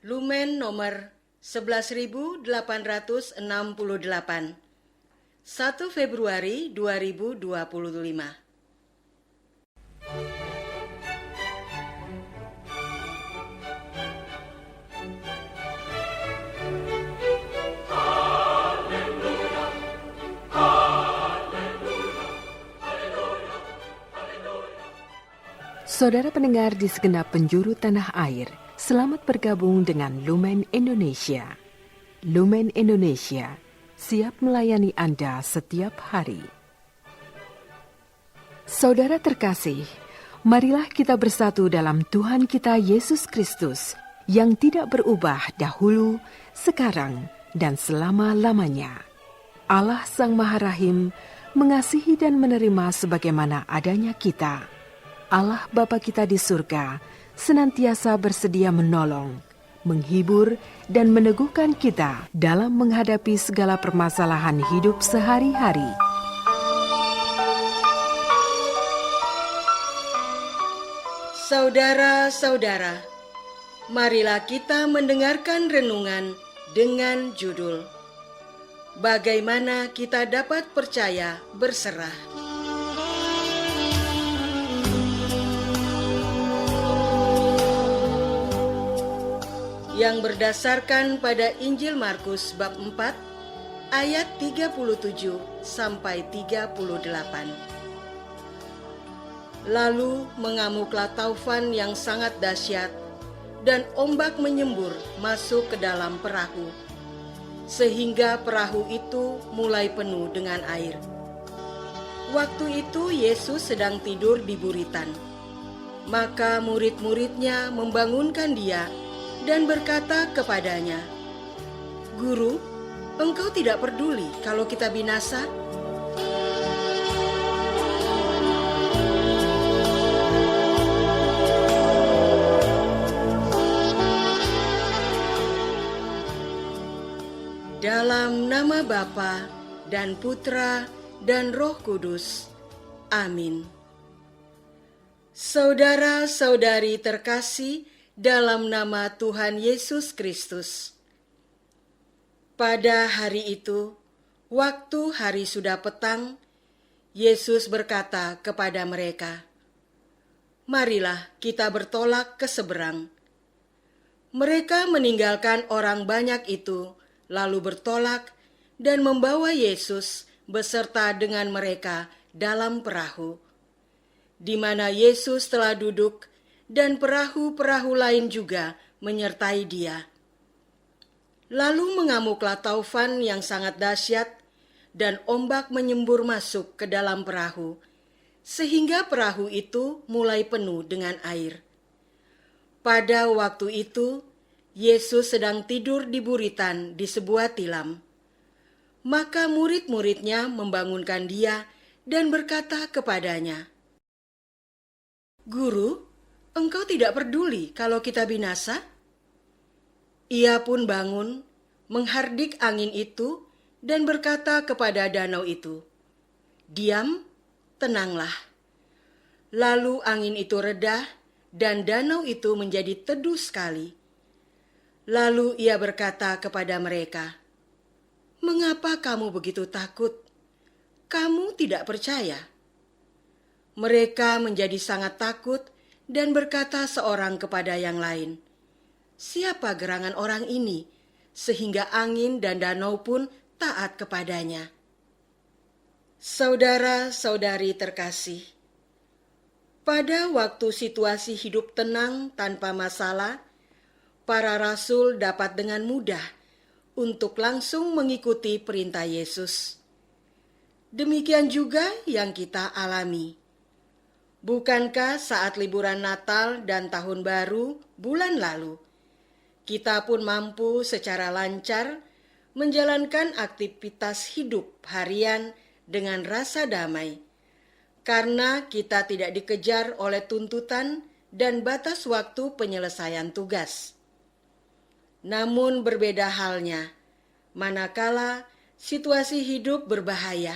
Lumen nomor 11.868, 1 Februari 2025. Saudara pendengar di segenap penjuru tanah air, selamat bergabung dengan Lumen Indonesia. Lumen Indonesia, siap melayani Anda setiap hari. Saudara terkasih, marilah kita bersatu dalam Tuhan kita Yesus Kristus yang tidak berubah dahulu, sekarang, dan selama-lamanya. Allah Sang Maha Rahim mengasihi dan menerima sebagaimana adanya kita. Allah Bapa kita di surga senantiasa bersedia menolong, menghibur, dan meneguhkan kita dalam menghadapi segala permasalahan hidup sehari-hari. Saudara-saudara, marilah kita mendengarkan renungan dengan judul Bagaimana kita dapat percaya berserah. Yang berdasarkan pada Injil Markus bab 4 ayat 37 sampai 38. Lalu mengamuklah taufan yang sangat dahsyat dan ombak menyembur masuk ke dalam perahu, sehingga perahu itu mulai penuh dengan air. Waktu itu Yesus sedang tidur di buritan. Maka murid-muridnya membangunkan dia dan berkata kepadanya, "Guru, engkau tidak peduli kalau kita binasa?" Dalam nama Bapa dan Putra dan Roh Kudus. Amin. Saudara-saudari terkasih dalam nama Tuhan Yesus Kristus. Pada hari itu, waktu hari sudah petang, Yesus berkata kepada mereka, "Marilah kita bertolak ke seberang." Mereka meninggalkan orang banyak itu, lalu bertolak dan membawa Yesus beserta dengan mereka dalam perahu, di mana Yesus telah duduk dan perahu-perahu lain juga menyertai dia. Lalu mengamuklah taufan yang sangat dahsyat dan ombak menyembur masuk ke dalam perahu, sehingga perahu itu mulai penuh dengan air. Pada waktu itu, Yesus sedang tidur di buritan di sebuah tilam. Maka murid-muridnya membangunkan dia dan berkata kepadanya, "Guru, engkau tidak peduli kalau kita binasa?" Ia pun bangun, menghardik angin itu, dan berkata kepada danau itu, "Diam, tenanglah." Lalu angin itu reda, dan danau itu menjadi teduh sekali. Lalu ia berkata kepada mereka, "Mengapa kamu begitu takut? Kamu tidak percaya?" Mereka menjadi sangat takut dan berkata seorang kepada yang lain, "Siapa gerangan orang ini, sehingga angin dan danau pun taat kepadanya?" Saudara-saudari terkasih, pada waktu situasi hidup tenang tanpa masalah, para rasul dapat dengan mudah untuk langsung mengikuti perintah Yesus. Demikian juga yang kita alami. Bukankah saat liburan Natal dan Tahun Baru bulan lalu, kita pun mampu secara lancar menjalankan aktivitas hidup harian dengan rasa damai, karena kita tidak dikejar oleh tuntutan dan batas waktu penyelesaian tugas. Namun berbeda halnya, manakala situasi hidup berbahaya,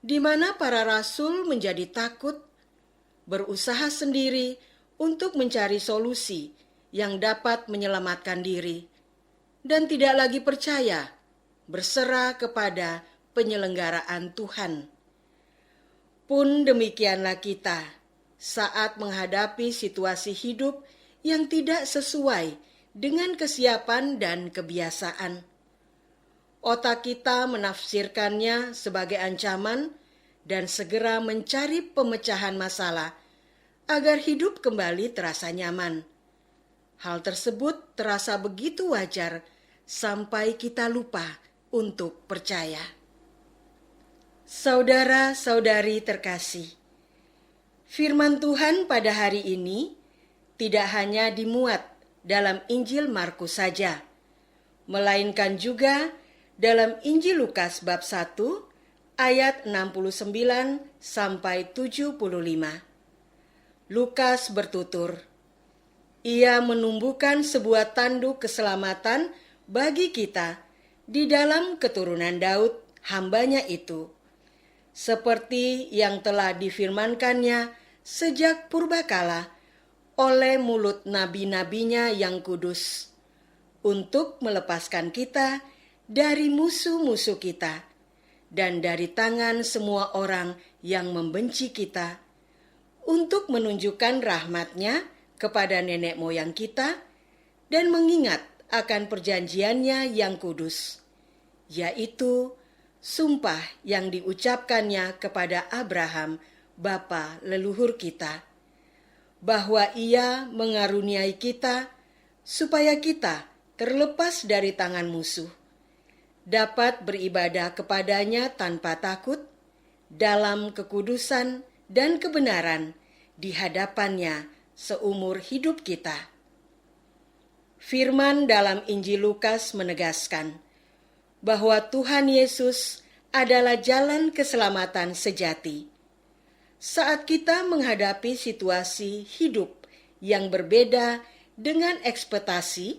di mana para rasul menjadi takut, berusaha sendiri untuk mencari solusi yang dapat menyelamatkan diri dan tidak lagi percaya berserah kepada penyelenggaraan Tuhan. Pun demikianlah kita saat menghadapi situasi hidup yang tidak sesuai dengan kesiapan dan kebiasaan. Otak kita menafsirkannya sebagai ancaman dan segera mencari pemecahan masalah agar hidup kembali terasa nyaman. Hal tersebut terasa begitu wajar sampai kita lupa untuk percaya. Saudara-saudari terkasih, firman Tuhan pada hari ini tidak hanya dimuat dalam Injil Markus saja, melainkan juga dalam Injil Lukas bab 1 ayat 69 sampai 75. Lukas bertutur, "Ia menumbuhkan sebuah tanduk keselamatan bagi kita di dalam keturunan Daud, hambanya itu, seperti yang telah difirmankannya sejak purbakala oleh mulut nabi-nabinya yang kudus, untuk melepaskan kita dari musuh-musuh kita dan dari tangan semua orang yang membenci kita, untuk menunjukkan rahmat-Nya kepada nenek moyang kita dan mengingat akan perjanjiannya yang kudus, yaitu sumpah yang diucapkannya kepada Abraham, bapa leluhur kita, bahwa Ia mengaruniai kita supaya kita terlepas dari tangan musuh, dapat beribadah kepadanya tanpa takut, dalam kekudusan dan kebenaran di hadapannya seumur hidup kita." Firman dalam Injil Lukas menegaskan bahwa Tuhan Yesus adalah jalan keselamatan sejati. Saat kita menghadapi situasi hidup yang berbeda dengan ekspektasi,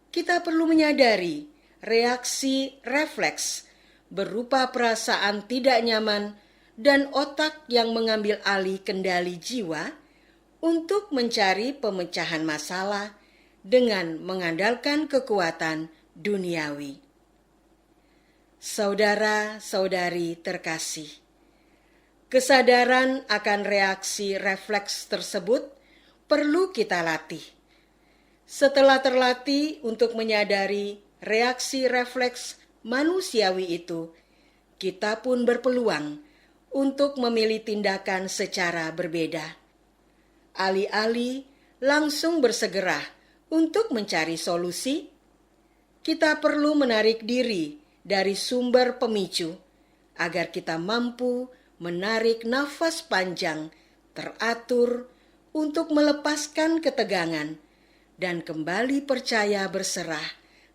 kita perlu menyadari reaksi refleks berupa perasaan tidak nyaman dan otak yang mengambil alih kendali jiwa untuk mencari pemecahan masalah dengan mengandalkan kekuatan duniawi. Saudara-saudari terkasih, kesadaran akan reaksi refleks tersebut perlu kita latih. Setelah terlatih untuk menyadari reaksi refleks manusiawi itu, kita pun berpeluang untuk memilih tindakan secara berbeda. Alih-alih langsung bersegera untuk mencari solusi, kita perlu menarik diri dari sumber pemicu agar kita mampu menarik nafas panjang, teratur untuk melepaskan ketegangan dan kembali percaya berserah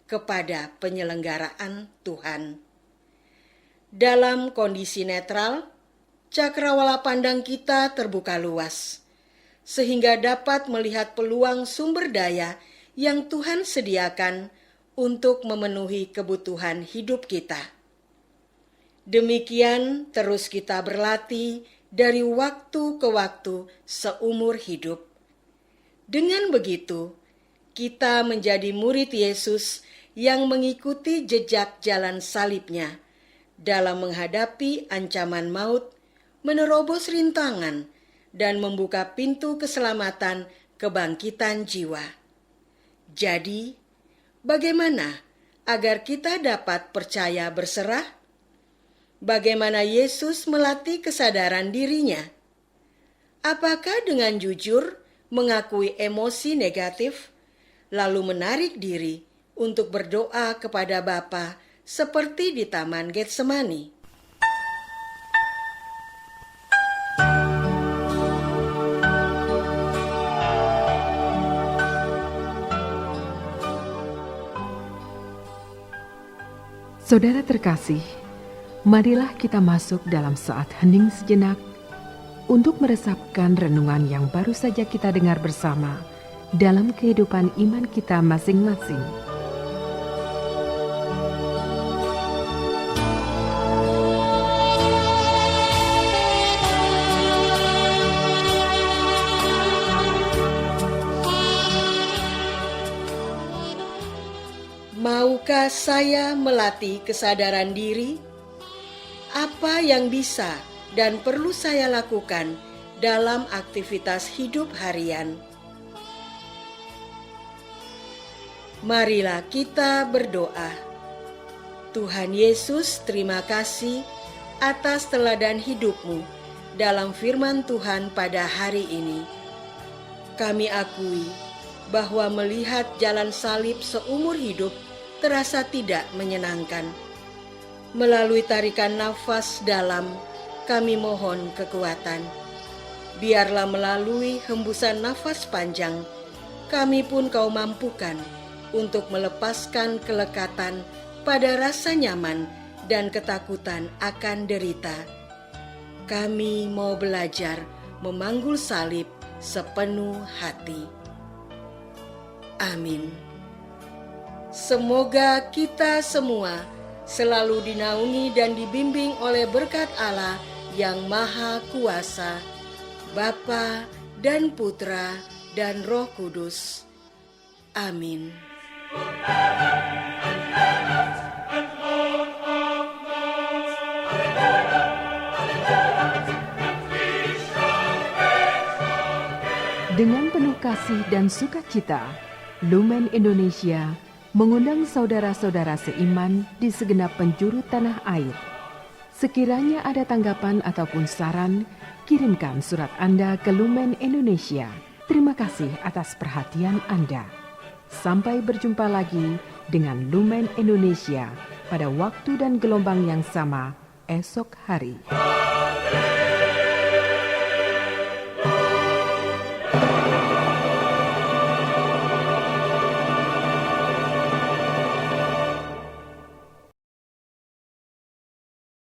kepada penyelenggaraan Tuhan. Dalam kondisi netral, cakrawala pandang kita terbuka luas, sehingga dapat melihat peluang sumber daya yang Tuhan sediakan untuk memenuhi kebutuhan hidup kita. Demikian terus kita berlatih dari waktu ke waktu seumur hidup. Dengan begitu, kita menjadi murid Yesus yang mengikuti jejak jalan salib-Nya dalam menghadapi ancaman maut, menerobos rintangan, dan membuka pintu keselamatan kebangkitan jiwa. Jadi, bagaimana agar kita dapat percaya berserah? Bagaimana Yesus melatih kesadaran dirinya? Apakah dengan jujur mengakui emosi negatif, lalu menarik diri untuk berdoa kepada Bapa seperti di Taman Getsemani? Saudara terkasih, marilah kita masuk dalam saat hening sejenak untuk meresapkan renungan yang baru saja kita dengar bersama dalam kehidupan iman kita masing-masing. Maukah saya melatih kesadaran diri? Apa yang bisa dan perlu saya lakukan dalam aktivitas hidup harian? Marilah kita berdoa. Tuhan Yesus, terima kasih atas teladan hidup-Mu dalam firman Tuhan pada hari ini. Kami akui bahwa melihat jalan salib seumur hidup terasa tidak menyenangkan. Melalui tarikan nafas dalam, kami mohon kekuatan. Biarlah melalui hembusan nafas panjang, kami pun Kau mampukan untuk melepaskan kelekatan pada rasa nyaman dan ketakutan akan derita. Kami mau belajar memanggul salib sepenuh hati. Amin. Semoga kita semua selalu dinaungi dan dibimbing oleh berkat Allah yang Maha Kuasa, Bapa dan Putra dan Roh Kudus. Amin. Dengan penuh kasih dan sukacita, Lumen Indonesia mengundang saudara-saudara seiman di segenap penjuru tanah air. Sekiranya ada tanggapan ataupun saran, kirimkan surat Anda ke Lumen Indonesia. Terima kasih atas perhatian Anda. Sampai berjumpa lagi dengan Lumen Indonesia pada waktu dan gelombang yang sama esok hari.